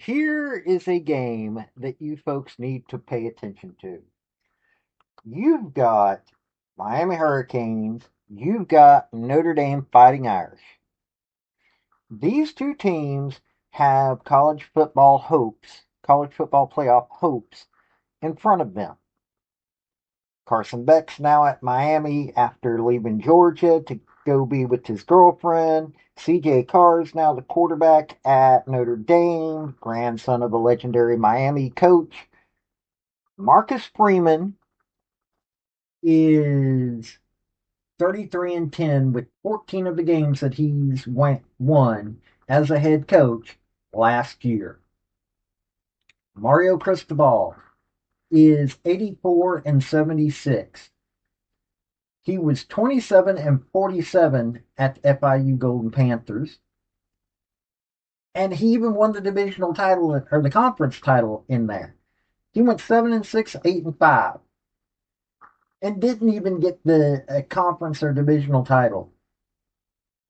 Here is a game that you folks need to pay attention to. You've got Miami Hurricanes, you've got Notre Dame Fighting Irish. These two teams have college football hopes, college football playoff hopes in front of them. Carson Beck's now at Miami after leaving Georgia to go be with his girlfriend. CJ Carr's now the quarterback at Notre Dame, grandson of a legendary Miami coach. Marcus Freeman is 33-10 with 14 of the games that he's won as a head coach last year. Mario Cristobal is 84-76. He was 27-47 at the FIU Golden Panthers. And he even won the divisional title or the conference title in there. He went 7-6, 8-5. And didn't even get the conference or divisional title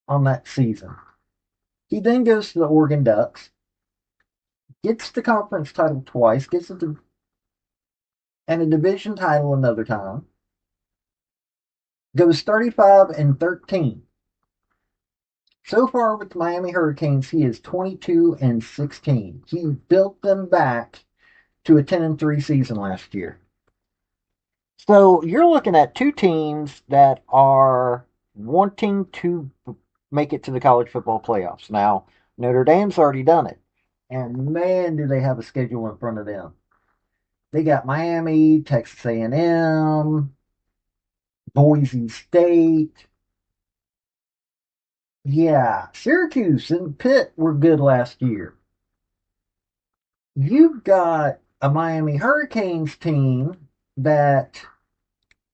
on that season. He then goes to the Oregon Ducks, gets the conference title twice, gets it and a division title another time, goes 35-13. So far with the Miami Hurricanes, he is 22-16. He built them back to a 10-3 season last year. So you're looking at two teams that are wanting to make it to the college football playoffs. Now, Notre Dame's already done it. And man, do they have a schedule in front of them. They got Miami, Texas A&M, Boise State. Yeah, Syracuse and Pitt were good last year. You've got a Miami Hurricanes team that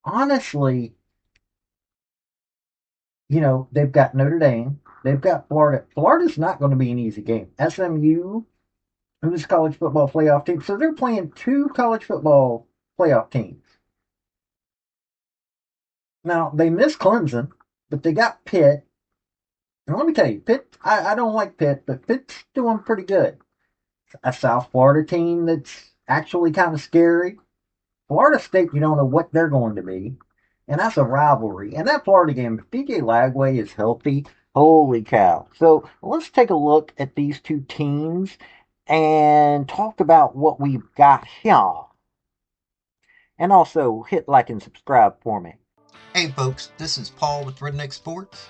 honestly, they've got Notre Dame, they've got Florida. Florida's not going to be an easy game. SMU, who's a college football playoff team, so they're playing two college football playoff teams. Now, they missed Clemson, but they got Pitt. And let me tell you, Pitt, I don't like Pitt, but Pitt's doing pretty good. A South Florida team that's actually kind of scary. Florida State, you don't know what they're going to be. And that's a rivalry. And that Florida game, if DJ Lagway is healthy, holy cow. So let's take a look at these two teams and talk about what we've got here. And also hit like and subscribe for me. Hey folks, this is Paul with Redneck Sports.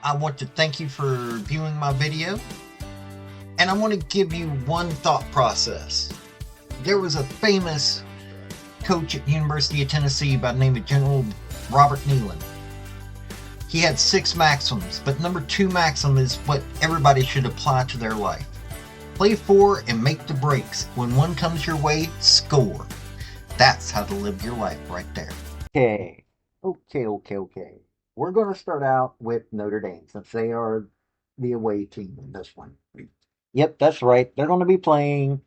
I want to thank you for viewing my video. And I want to give you one thought process. There was a famous coach at the University of Tennessee by the name of General Robert Neyland. He had 6 maxims, but number 2 maxim is what everybody should apply to their life. Play for and make the breaks. When one comes your way, score. That's how to live your life right there. Okay. We're going to start out with Notre Dame since they are the away team in this one. Yep, that's right. They're going to be playing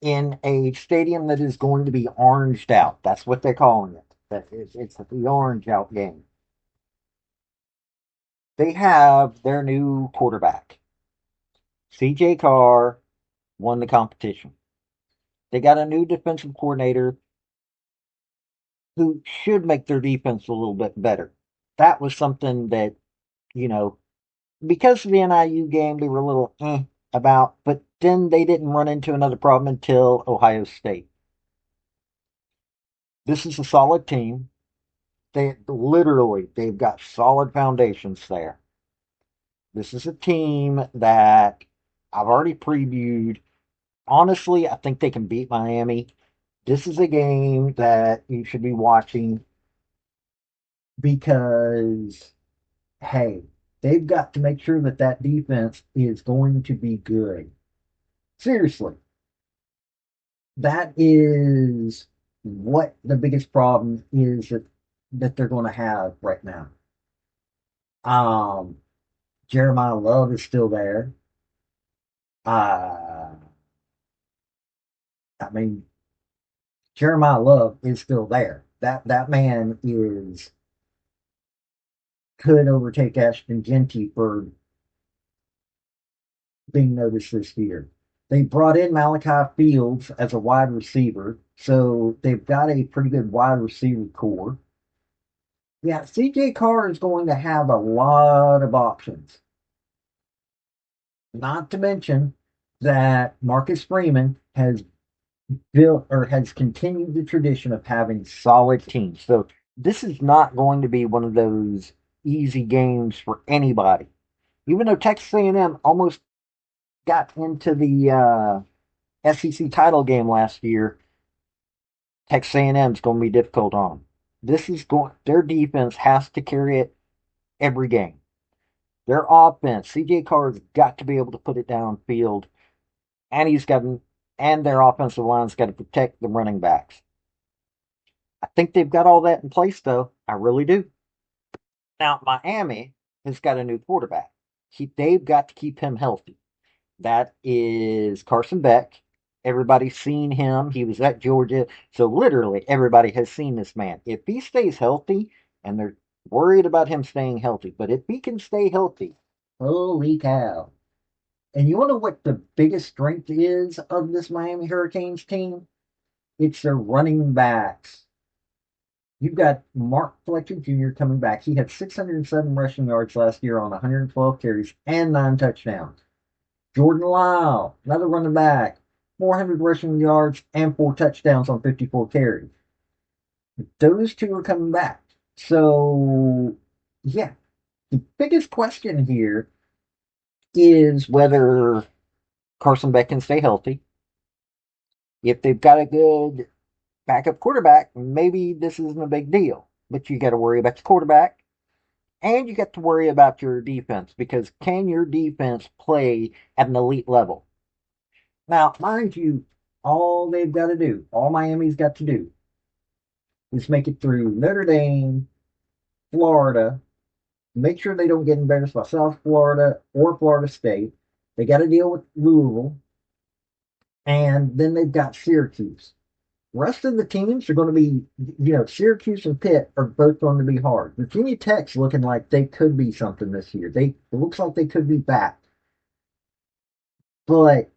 in a stadium that is going to be oranged out. That's what they're calling it. It's the orange out game. They have their new quarterback. CJ Carr won the competition. They got a new defensive coordinator who should make their defense a little bit better. That was something that, you know, because of the NIU game, they were a little about, but then they didn't run into another problem until Ohio State. This is a solid team. They've got solid foundations there. This is a team that I've already previewed. Honestly, I think they can beat Miami. This is a game that you should be watching because, hey, they've got to make sure that that defense is going to be good. Seriously. That is what the biggest problem is that they're going to have right now. Um, Jeremiah Love is still there. Uh, I mean, Jeremiah Love is still there. That man could overtake Ashton Genty for being noticed this year. They brought in Malachi Fields as a wide receiver, so they've got a pretty good wide receiver core. Yeah, CJ Carr is going to have a lot of options. Not to mention that Marcus Freeman has built or has continued the tradition of having solid teams. So this is not going to be one of those easy games for anybody. Even though Texas A&M almost got into the SEC title game last year, Texas A&M is going to be difficult on them. This is going. Their defense has to carry it every game. Their offense, CJ Carr's got to be able to put it downfield, and and their offensive line's got to protect the running backs. I think they've got all that in place, though. I really do. Now, Miami has got a new quarterback. They've got to keep him healthy. That is Carson Beck. Everybody's seen him. He was at Georgia. So literally everybody has seen this man. If he stays healthy, and they're worried about him staying healthy, but if he can stay healthy, holy cow. And you want to know what the biggest strength is of this Miami Hurricanes team? It's their running backs. You've got Mark Fletcher Jr. coming back. He had 607 rushing yards last year on 112 carries and 9 touchdowns. Jordan Lyle, another running back, 400 rushing yards and 4 touchdowns on 54 carries. Those two are coming back. So, yeah, the biggest question here is whether Carson Beck can stay healthy. If they've got a good backup quarterback, maybe this isn't a big deal. But you got to worry about your quarterback and you got to worry about your defense because can your defense play at an elite level? Now, mind you, all they've got to do, all Miami's got to do, is make it through Notre Dame, Florida, make sure they don't get embarrassed by South Florida or Florida State. They got to deal with Louisville, and then they've got Syracuse. Rest of the teams are going to be, Syracuse and Pitt are both going to be hard. Virginia Tech's looking like they could be something this year. It looks like they could be back. But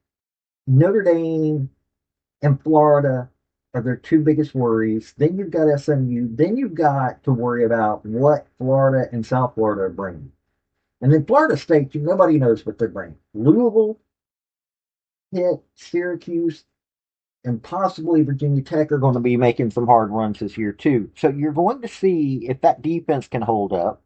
Notre Dame and Florida are their two biggest worries. Then you've got SMU. Then you've got to worry about what Florida and South Florida are bringing. And then Florida State, nobody knows what they're bringing. Louisville, Pitt, Syracuse, and possibly Virginia Tech are going to be making some hard runs this year too. So you're going to see if that defense can hold up.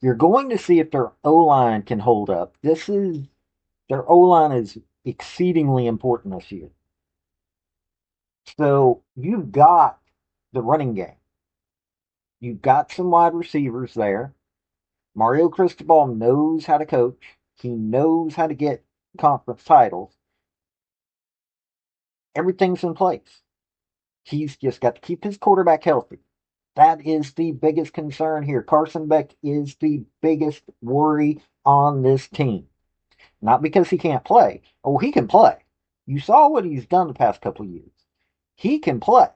You're going to see if their O line can hold up. Their O line is exceedingly important this year. So you've got the running game. You've got some wide receivers there. Mario Cristobal knows how to coach. He knows how to get conference titles. Everything's in place. He's just got to keep his quarterback healthy. That is the biggest concern here. Carson Beck is the biggest worry on this team. Not because he can't play. Oh, he can play. You saw what he's done the past couple of years. He can play.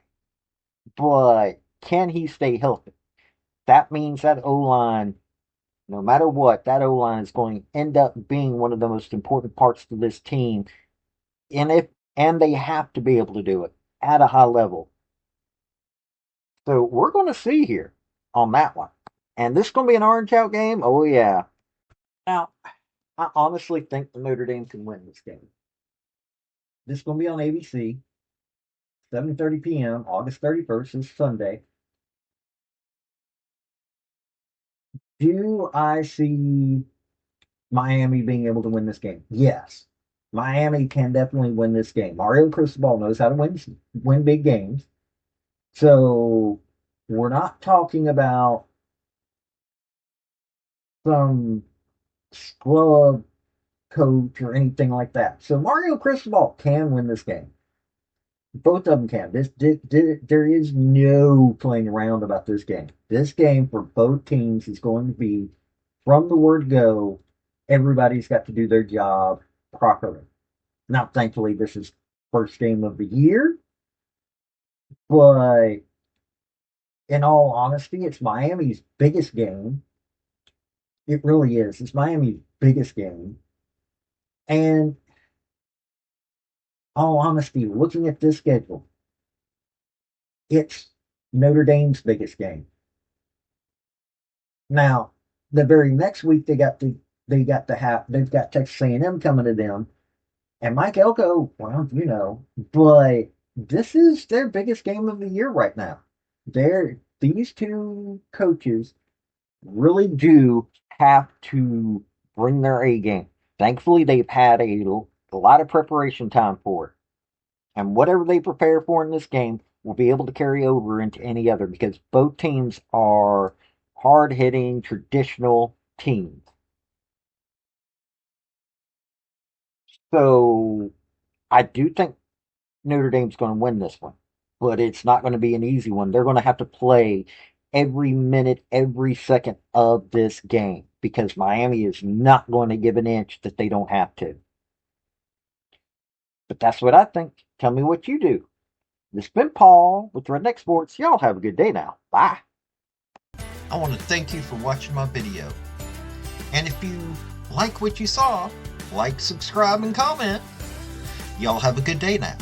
But can he stay healthy? That means that O line, no matter what, that O line is going to end up being one of the most important parts to this team. And they have to be able to do it at a high level. So we're going to see here on that one. And this is going to be an orange out game. Oh yeah. Now, I honestly think the Notre Dame can win this game. This is going to be on ABC, 7:30 p.m. August 31st is Sunday. Do I see Miami being able to win this game? Yes. Miami can definitely win this game. Mario Cristobal knows how to win big games. So we're not talking about some scrub coach or anything like that. So Mario Cristobal can win this game. Both of them can. There is no playing around about this game. This game for both teams is going to be from the word go. Everybody's got to do their job properly. Now, thankfully, this is first game of the year, but in all honesty, it's Miami's biggest game. It really is. It's Miami's biggest game, and all honesty, looking at this schedule, it's Notre Dame's biggest game. Now, the very next week they've got Texas A&M coming to them, and Mike Elko, well, but this is their biggest game of the year right now. These two coaches really do have to bring their A game. Thankfully, they've had a lot of preparation time for it. And whatever they prepare for in this game will be able to carry over into any other because both teams are hard hitting, traditional teams. So I do think Notre Dame's going to win this one, but it's not going to be an easy one. They're going to have to play every minute, every second of this game because Miami is not going to give an inch that they don't have to. But that's what I think. Tell me what you do. This has been Paul with Redneck Sports. Y'all have a good day now. Bye. I want to thank you for watching my video. And if you like what you saw, like, subscribe, and comment. Y'all have a good day now.